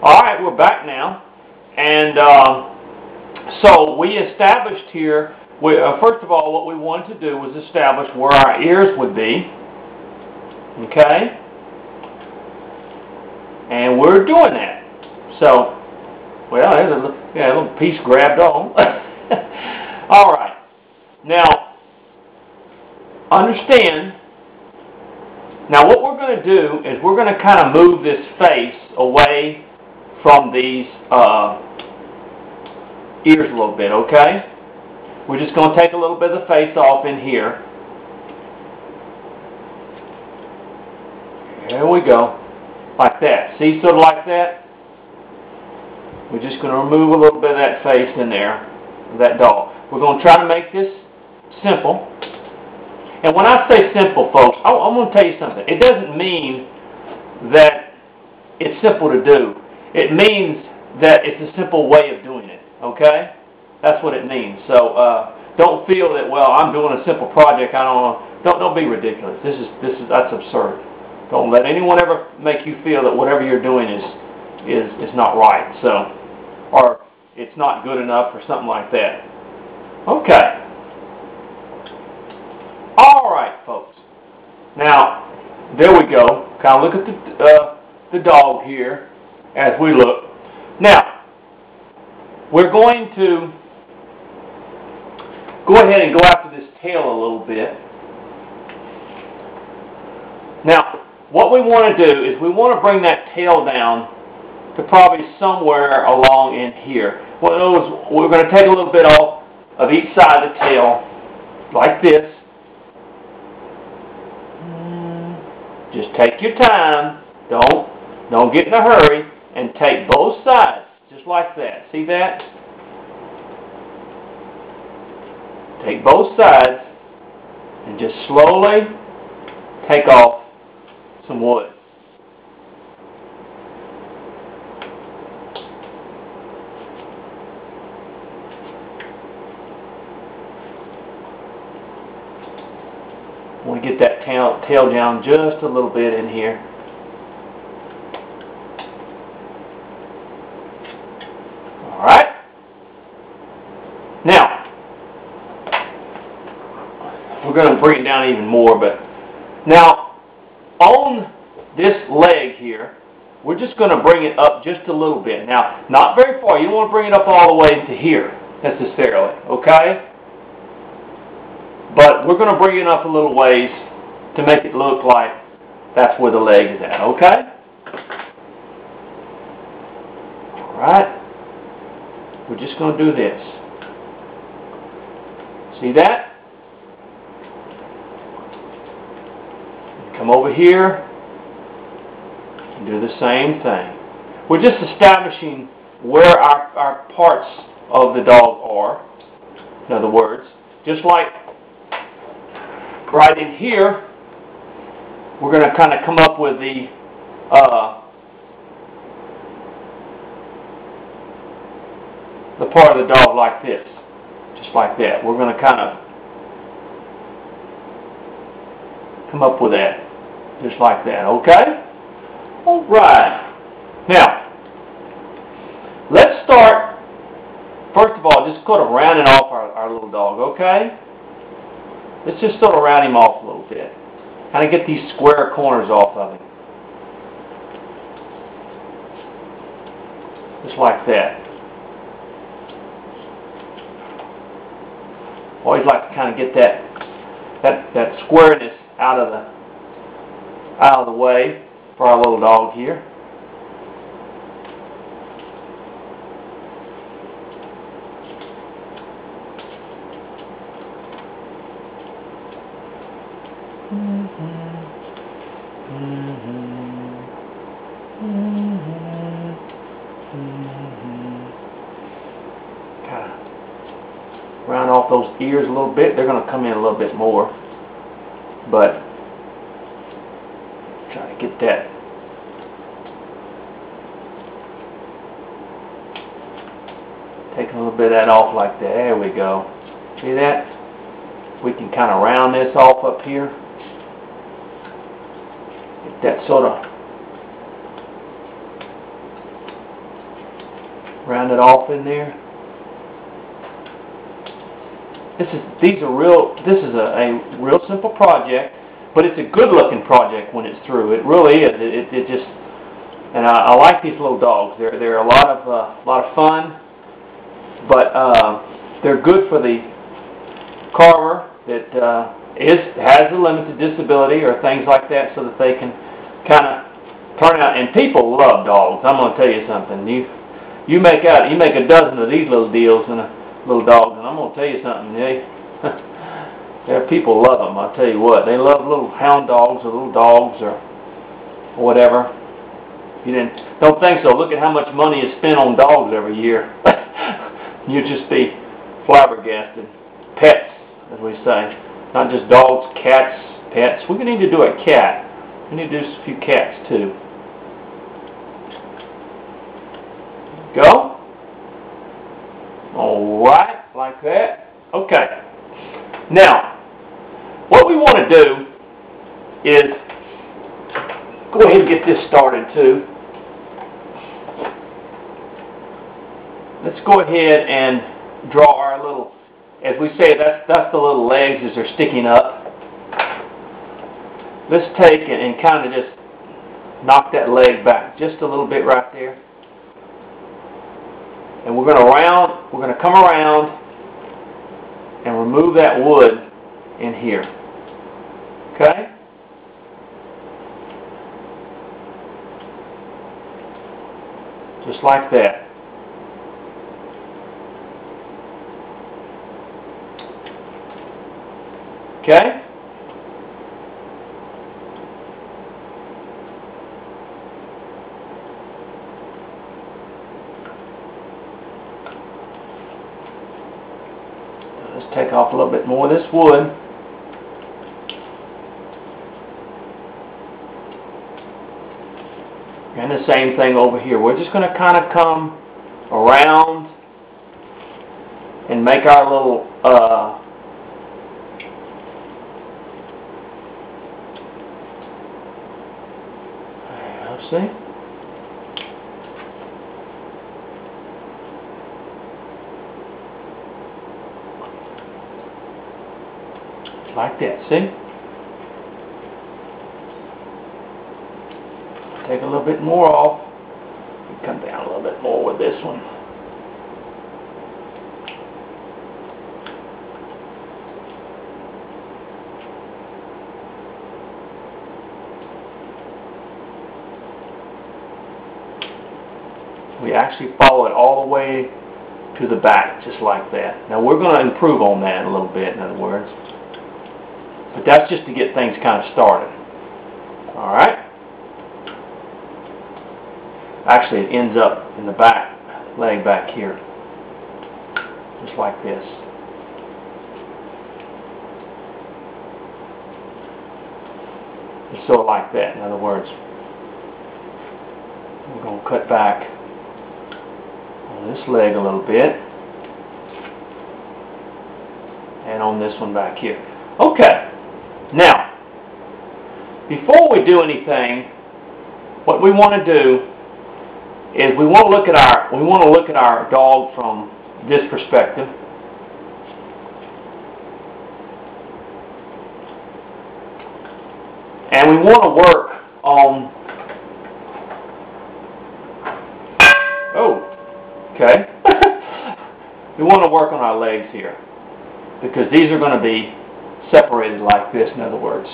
Alright, we're back now. And so we established here, first of all, what we wanted to do was establish where our ears would be. Okay? And we're doing that. So, well, there's a little piece grabbed on. Alright. Now, understand, now what we're going to do is we're going to kind of move this face away from these ears a little bit, okay? We're just going to take a little bit of the face off in here. There we go. Like that. See, sort of like that? We're just going to remove a little bit of that face in there, that dog. We're going to try to make this simple. And when I say simple, folks, I'm going to tell you something. It doesn't mean that it's simple to do. It means that it's a simple way of doing it, okay? That's what it means. So don't feel that, well, I'm doing a simple project. Don't be ridiculous. That's absurd. Don't let anyone ever make you feel that whatever you're doing is not right. So, or it's not good enough or something like that. Okay. All right, folks. Now, there we go. Kind of look at the dog here as we look. Now, we're going to go ahead and go after this tail a little bit. Now, what we want to do is we want to bring that tail down to probably somewhere along in here. Well, we're going to take a little bit off of each side of the tail, like this. Just take your time. Don't get in a hurry, and take both sides, just like that. See that? Take both sides, and just slowly take off some wood. I want to get that tail down just a little bit in here. Alright. Now, we're going to bring it down even more, but now, on this leg here, we're just going to bring it up just a little bit. Now, not very far. You don't want to bring it up all the way to here, necessarily, okay? But we're going to bring it up a little ways to make it look like that's where the leg is at, okay? Alright. We're just going to do this. See that? Come over here and do the same thing. We're just establishing where our parts of the dog are. In other words, just like right in here, we're going to kind of come up with the part of the dog like this. Just like that. We're going to kind of come up with that. Just like that. Okay? Alright. Now, let's start, first of all, just sort of rounding off our little dog. Okay? Let's just sort of round him off a little bit. Kind of get these square corners off of him. Just like that. Always like to kind of get that squareness out of the way for our little dog here. Kind of round off those ears a little bit. They're going to come in a little bit more, but try to get that. Take a little bit of that off like that. There we go. See that? We can kind of round this off up here. Get that sort of Round it off in there. This is a real simple project, but it's a good looking project when it's through. It really is. It just, and I like these little dogs. They're a lot of fun, but they're good for the carver that has a limited disability or things like that, so that they can kind of turn out. And people love dogs. I'm going to tell you something. You make a dozen of these little deals and little dogs, and I'm going to tell you something. There people love them. I'll tell you what. They love little hound dogs or little dogs or whatever. You don't think so? Look at how much money is spent on dogs every year. You'd just be flabbergasted. Pets, as we say. Not just dogs, cats, pets. We need to do a cat. We need to do a few cats too. Go. Alright, like that. Okay. Now, what we want to do is go ahead and get this started too. Let's go ahead and draw our little, as we say, that's the little legs as they're sticking up. Let's take it and kind of just knock that leg back just a little bit right there. And we're going to come around and remove that wood in here. Okay? Just like that. Okay? Let's take off a little bit more of this wood. And the same thing over here. We're just going to kind of come around and make our little let's see. Like that, see? Take a little bit more off. Come down a little bit more with this one. We actually follow it all the way to the back, just like that. Now we're going to improve on that a little bit, in other words. But that's just to get things kind of started. Alright? Actually, it ends up in the back, leg back here. Just like this. Just sort of like that, in other words. We're going to cut back on this leg a little bit. And on this one back here. Okay. Now, before we do anything, what we want to do is we want to look at our dog from this perspective. And we want to work on, we want to work on our legs here, because these are going to be separated like this, in other words.